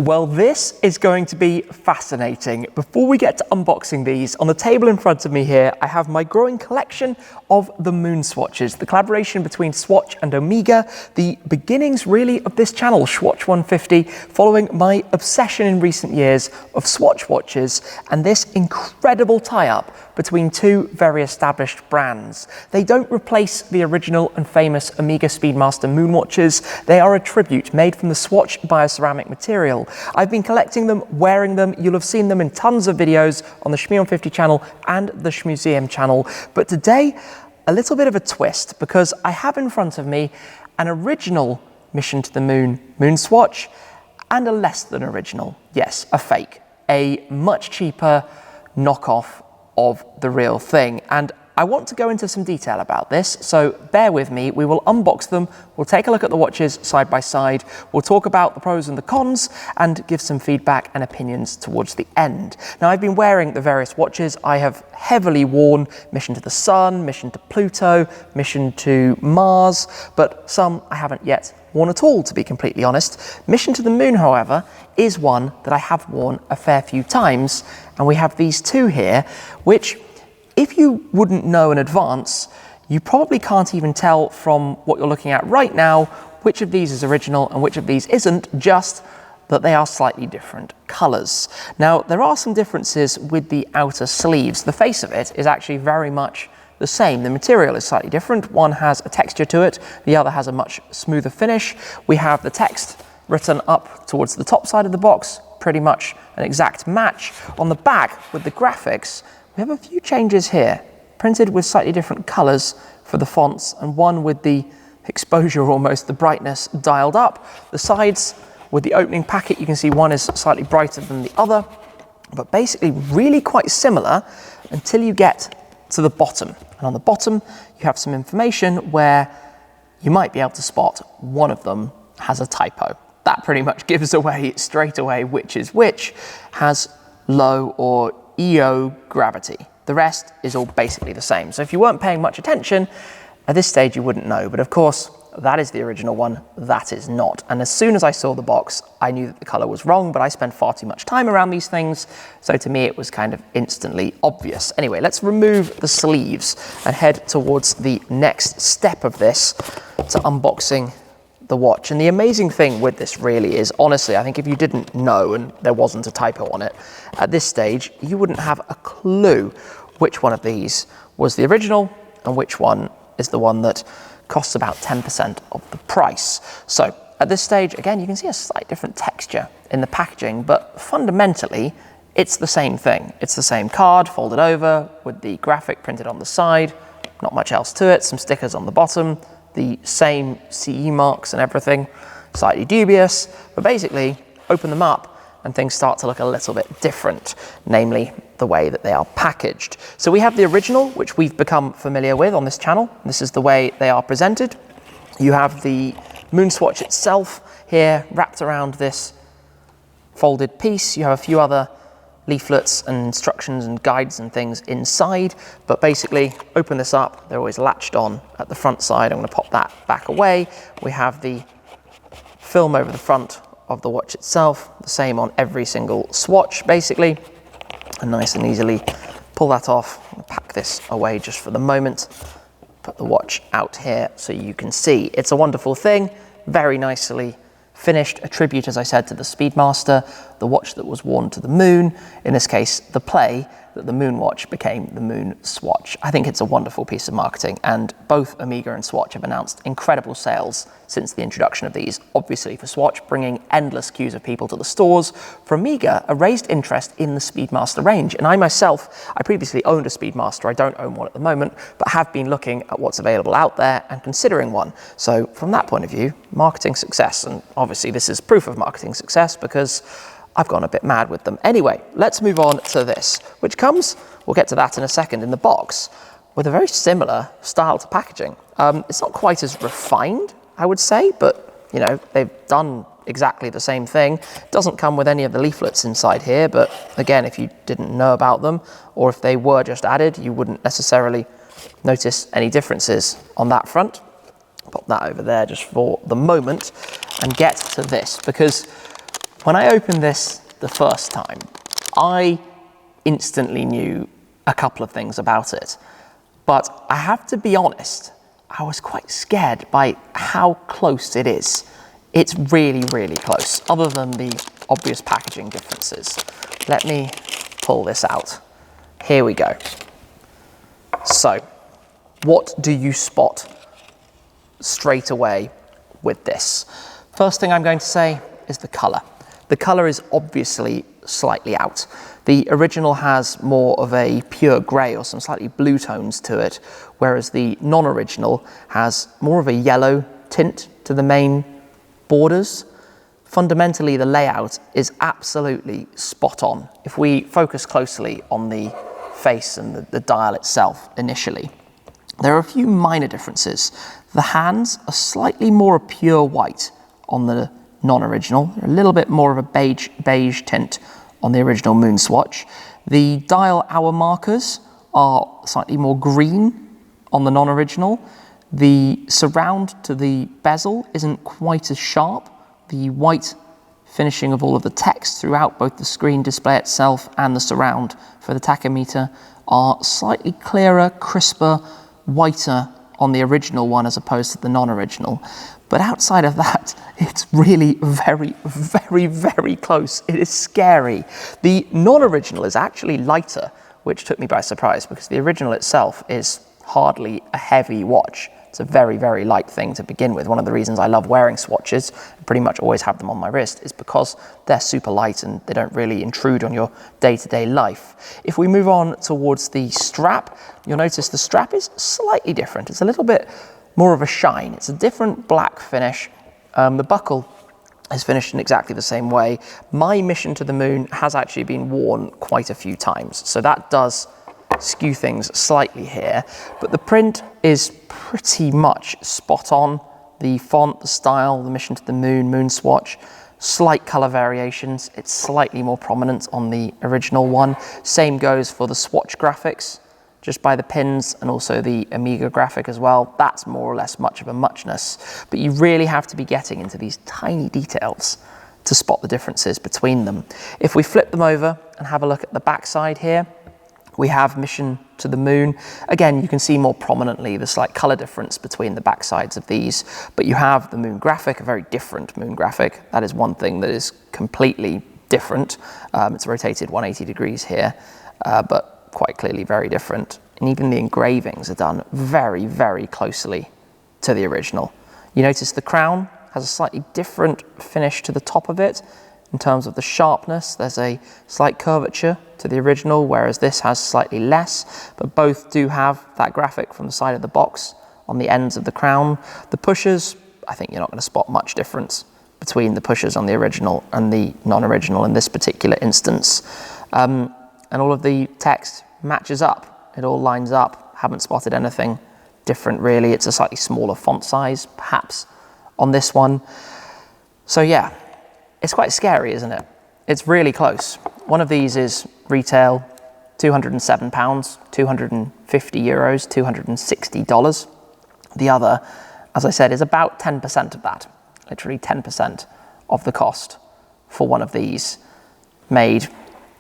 Well, this is going to be fascinating. Before we get to unboxing these, on the table in front of me here, I have my growing collection of the MoonSwatches, the collaboration between Swatch and Omega, the beginnings really of this channel, Swatch 150, following my obsession in recent years of Swatch watches and this incredible tie-up between two very established brands. They don't replace the original and famous Omega Speedmaster MoonWatches. They are a tribute made from the Swatch bioceramic material. I've been collecting them, wearing them. You'll have seen them in tons of videos on the Shmee 150 channel and the Shmuseum channel. But today, a little bit of a twist, because I have in front of me an original Mission to the Moon MoonSwatch and a less than original, yes, a fake, a much cheaper knockoff of the real thing. And I want to go into some detail about this, so bear with me. We will unbox them, we'll take a look at the watches side by side, we'll talk about the pros and the cons, and give some feedback and opinions towards the end. Now, I've been wearing the various watches. I have heavily worn Mission to the Sun, Mission to Pluto, Mission to Mars, but some I haven't yet worn at all, to be completely honest. Mission to the Moon, however, is one that I have worn a fair few times, and we have these two here, which, if you wouldn't know in advance, you probably can't even tell from what you're looking at right now which of these is original and which of these isn't, just that they are slightly different colours. Now, there are some differences with the outer sleeves. The face of it is actually very much the same. The material is slightly different. One has a texture to it, the other has a much smoother finish. We have the text written up towards the top side of the box, pretty much an exact match. On the back, with the graphics, we have a few changes here, printed with slightly different colours for the fonts, and one with the exposure, almost the brightness, dialed up. The sides, with the opening packet, you can see one is slightly brighter than the other, but basically really quite similar until you get to the bottom. And on the bottom, you have some information where you might be able to spot one of them has a typo. That pretty much gives away straight away which is which. Has low or EO gravity. The rest is all basically the same. So if you weren't paying much attention, at this stage you wouldn't know. But of course, that is the original one, that is not. And as soon as I saw the box, I knew that the color was wrong, but I spend far too much time around these things, so to me it was kind of instantly obvious. Anyway, let's remove the sleeves and head towards the next step of this, to unboxing the watch. And the amazing thing with this really is, honestly, I think if you didn't know and there wasn't a typo on it, at this stage, you wouldn't have a clue which one of these was the original and which one is the one that costs about 10% of the price. So at this stage, again, you can see a slightly different texture in the packaging, but fundamentally, it's the same thing. It's the same card folded over with the graphic printed on the side, not much else to it, some stickers on the bottom, the same CE marks and everything, slightly dubious, but basically open them up and things start to look a little bit different, namely the way that they are packaged. So we have the original, which we've become familiar with on this channel. This is the way they are presented. You have the MoonSwatch itself here wrapped around this folded piece. You have a few other leaflets and instructions and guides and things inside, but basically open this up, they're always latched on at the front side. I'm going to pop that back away. We have the film over the front of the watch itself, the same on every single swatch basically, and nice and easily pull that off. I'll pack this away just for the moment, put the watch out here so you can see. It's a wonderful thing, very nicely finished, a tribute, as I said, to the Speedmaster, the watch that was worn to the moon, in this case, the play that the MoonWatch became the MoonSwatch. I think it's a wonderful piece of marketing, and both Omega and Swatch have announced incredible sales since the introduction of these. Obviously for Swatch, bringing endless queues of people to the stores. For Omega, a raised interest in the Speedmaster range. And I myself, I previously owned a Speedmaster. I don't own one at the moment, but have been looking at what's available out there and considering one. So from that point of view, marketing success. And obviously this is proof of marketing success because I've gone a bit mad with them. Anyway, let's move on to this, which comes, we'll get to that in a second, in the box with a very similar style to packaging. It's not quite as refined, I would say, but you know, they've done exactly the same thing. It doesn't come with any of the leaflets inside here, but again, if you didn't know about them, or if they were just added, you wouldn't necessarily notice any differences on that front. Pop that over there just for the moment and get to this, because When I opened this the first time, I instantly knew a couple of things about it. But I have to be honest, I was quite scared by how close it is. It's really, really close, other than the obvious packaging differences. Let me pull this out. Here we go. So, what do you spot straight away with this? First thing I'm going to say is the color. The color is obviously slightly out. The original has more of a pure gray or some slightly blue tones to it, whereas the non-original has more of a yellow tint to the main borders. Fundamentally, the layout is absolutely spot on. If we focus closely on the face and the dial itself initially, there are a few minor differences. The hands are slightly more pure white on the non-original, a little bit more of a beige tint on the original MoonSwatch. The dial hour markers are slightly more green on the non-original. The surround to the bezel isn't quite as sharp. The white finishing of all of the text throughout both the screen display itself and the surround for the tachometer are slightly clearer, crisper, whiter on the original one as opposed to the non-original. But outside of that, it's really very, very, very close. It is scary. The non-original is actually lighter, which took me by surprise because the original itself is hardly a heavy watch. It's a very, very light thing to begin with. One of the reasons I love wearing swatches, and pretty much always have them on my wrist, is because they're super light and they don't really intrude on your day-to-day life. If we move on towards the strap, you'll notice the strap is slightly different. It's a little bit more of a shine. It's a different black finish. The buckle is finished in exactly the same way. My Mission to the Moon has actually been worn quite a few times, so that does skew things slightly here, but the print is pretty much spot on. The font, the style, the Mission to the Moon, MoonSwatch, slight color variations. It's slightly more prominent on the original one. Same goes for the swatch graphics, just by the pins, and also the Omega graphic as well. That's more or less much of a muchness, but you really have to be getting into these tiny details to spot the differences between them. If we flip them over and have a look at the backside here, we have Mission to the Moon. Again, you can see more prominently the slight color difference between the backsides of these, but you have the Moon graphic, a very different Moon graphic. That is one thing that is completely different. It's rotated 180 degrees here, but quite clearly very different. And even the engravings are done very, very closely to the original. You notice the crown has a slightly different finish to the top of it. In terms of the sharpness, there's a slight curvature to the original, whereas this has slightly less, but both do have that graphic from the side of the box on the ends of the crown. The pushers, I think you're not going to spot much difference between the pushers on the original and the non-original in this particular instance. And all of the text matches up. It all lines up. Haven't spotted anything different really. It's a slightly smaller font size, perhaps, on this one. So yeah. It's quite scary, isn't it? It's really close. One of these is retail £207, €250, $260. The other, as I said, is about 10% of that, literally 10% of the cost for one of these, made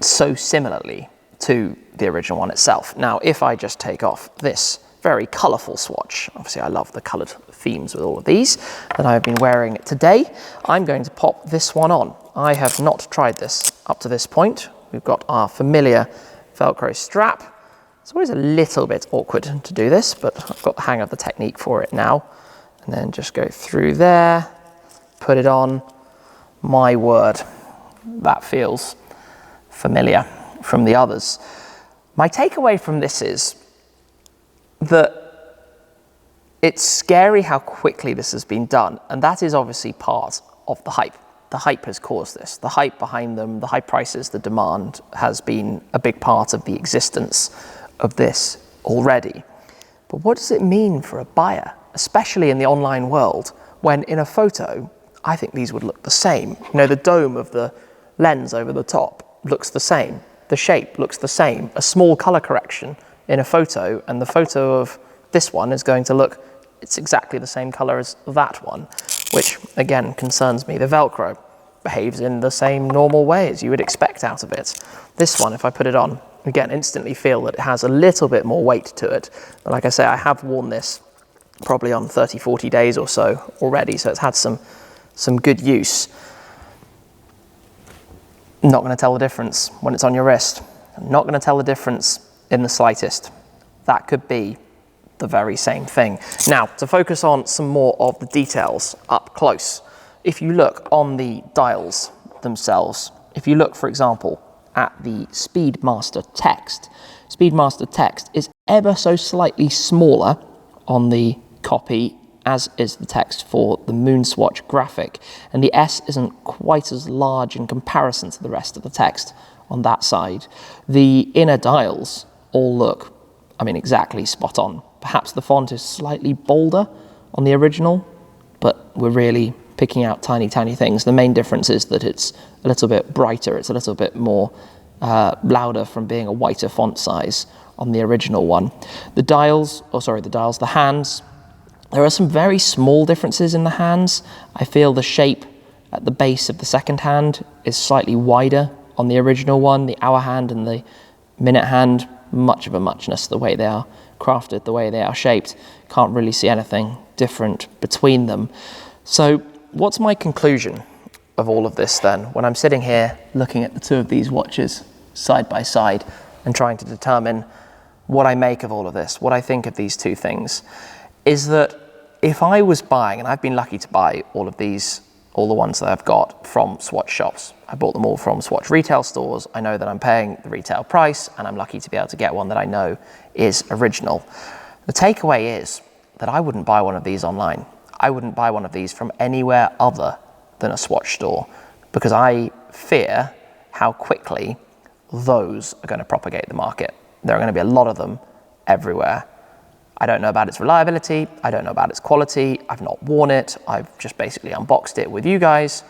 so similarly to the original one itself. Now, if I just take off this very colourful swatch, obviously I love the coloured themes with all of these that I've been wearing today, I'm going to pop this one on. I have not tried this up to this point. We've got our familiar Velcro strap. It's always a little bit awkward to do this, but I've got the hang of the technique for it now. And then just go through there, put it on. My word, that feels familiar from the others. My takeaway from this is that it's scary how quickly this has been done, and that is obviously part of the hype. The hype has caused this. The hype behind them, the high prices, the demand has been a big part of the existence of this already. But what does it mean for a buyer, especially in the online world, when in a photo, I think these would look the same. You know, the dome of the lens over the top looks the same. The shape looks the same. A small color correction in a photo, and the photo of this one is going to look, it's exactly the same color as that one, which again concerns me. The Velcro, behaves in the same normal way as you would expect out of it. This one, if I put it on, again, instantly feel that it has a little bit more weight to it. But like I say, I have worn this probably on 30, 40 days or so already, so it's had some good use. Not going to tell the difference when it's on your wrist. Not going to tell the difference in the slightest. That could be the very same thing. Now, to focus on some more of the details up close, if you look on the dials themselves, if you look, for example, at the Speedmaster text is ever so slightly smaller on the copy as is the text for the MoonSwatch graphic, and the S isn't quite as large in comparison to the rest of the text on that side. The inner dials all look, I mean, exactly spot on. Perhaps the font is slightly bolder on the original, but we're really picking out tiny things. The main difference is that it's a little bit brighter, it's a little bit more louder from being a whiter font size on the original one. The hands, there are some very small differences in the hands. I feel the shape at the base of the second hand is slightly wider on the original one. The hour hand and the minute hand, much of a muchness, the way they are crafted, the way they are shaped. Can't really see anything different between them. So what's my conclusion of all of this then, when I'm sitting here looking at the two of these watches side by side and trying to determine what I make of all of this, what I think of these two things, is that if I was buying, and I've been lucky to buy all of these, all the ones that I've got from Swatch shops. I bought them all from Swatch retail stores. I know that I'm paying the retail price, and I'm lucky to be able to get one that I know is original. The takeaway is that I wouldn't buy one of these online. I wouldn't buy one of these from anywhere other than a Swatch store, because I fear how quickly those are going to propagate the market. There are going to be a lot of them everywhere. I don't know about its reliability. I don't know about its quality. I've not worn it. I've just basically unboxed it with you guys.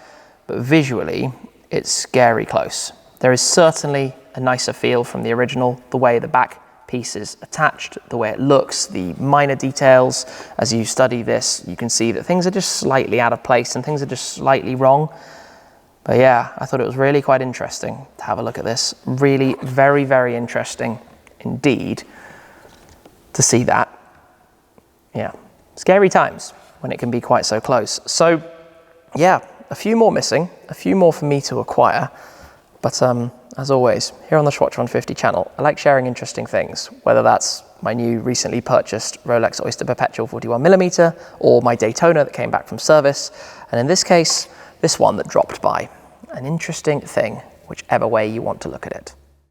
But visually, it's scary close. There is certainly a nicer feel from the original, the way the back piece is attached, the way it looks, the minor details. As you study this, you can see that things are just slightly out of place and things are just slightly wrong. But yeah, I thought it was really quite interesting to have a look at this. Really very interesting indeed to see that. Yeah, scary times when it can be quite so close. So yeah, a few more missing, a few more for me to acquire. But as always, here on the Swatch 150 channel, I like sharing interesting things, whether that's my new recently purchased Rolex Oyster Perpetual 41mm or my Daytona that came back from service. And in this case, this one that dropped by. An interesting thing, whichever way you want to look at it.